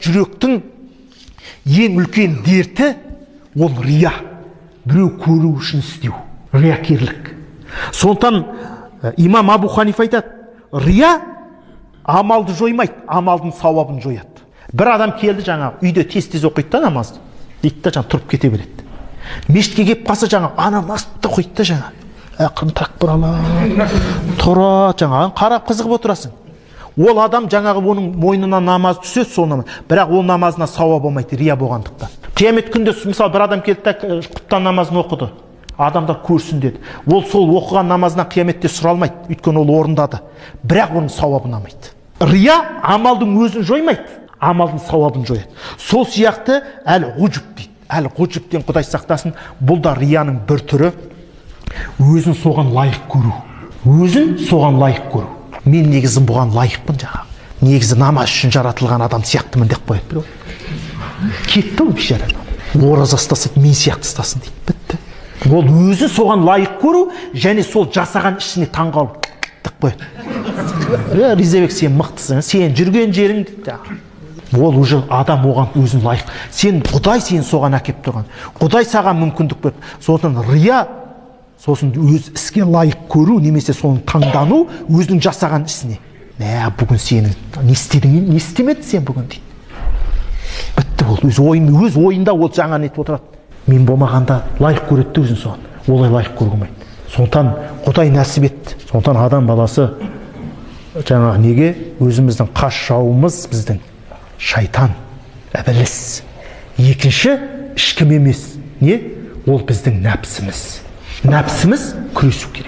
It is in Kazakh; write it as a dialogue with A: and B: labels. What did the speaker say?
A: жүректің ең үлкен дерті ол рия. Біреу көру үшін істеу, риякерлік. Сондықтан имам Абу Ханифа айтады, рия амалды жоймайды, амалдың сауабын жояды. Бір адам келді жаңағы үйде тез оқиды да намазды. Дейді да жаңа тұрып кете береді. Мешітке келіп қалса жаңа ана намазды қойды да жаңа. Ақырын такбир алла. Тұра жаңа қарап қызығып отырасың. Ол адам жаңағы оның мойнына намаз түседі, сол намаз. Бірақ ол намазына сауап болмайды, рия болғандықтан. Қиямет күнде мысалы бір адам келді да құптан намазын оқыды. Адамдар көрсін деді. Ол сол оқыған намазынан қияметте сұралмайды, өйткені ол орындады. Бірақ оның сауабын алмайды. Рия амалдың өзін жоймайды, амалдың сауабын жояды. Сол сияқты әл-ғұжб дейді. Әл-ғұжбтен Құдай сақтасын. Бұл да рияның бір түрі. Өзін соған лайық көру. Өзін соған лайық көру. Мен негізі бұған лайықпын жаңа. Негізі намаз үшін жаратылған адам сияқтымын деп қояды. Кетті ол бейшара. Ораза ұстасады, мен сияқты ұстасын дейді. Бітті. Ол өзі соған лайық көру, және сол жасаған ішіне таңғалып деп қояды. Ризабек, сен мықтысың, сен жүрген жерің дейді. Ол уже адам оған өзін лайық. Сен Құдай сен соған әкеп тұрған. Құдай саған мүмкіндік берді. Сондықтан рия, сосын өз іске лайық көру, немесе соны таңдану өзінің жасаған ісіне. Бүгін сенің не істедің, не істемеді сен бүгін дейді. Бітті ол. Өз ойында ол жаңа нетіп отырады. Мен болмағанда лайық көреді өзін соған. Олай лайық көргімейді. Сондықтан Құдай нәсіп етті. Сондықтан адам баласы жаңағы неге өзіміздің қас жауымыз біздің шайтан, әбіліс. Екінші ешкім емес. Не? Ол біздің нәпсіміз. Нәпсіміз күресу керек.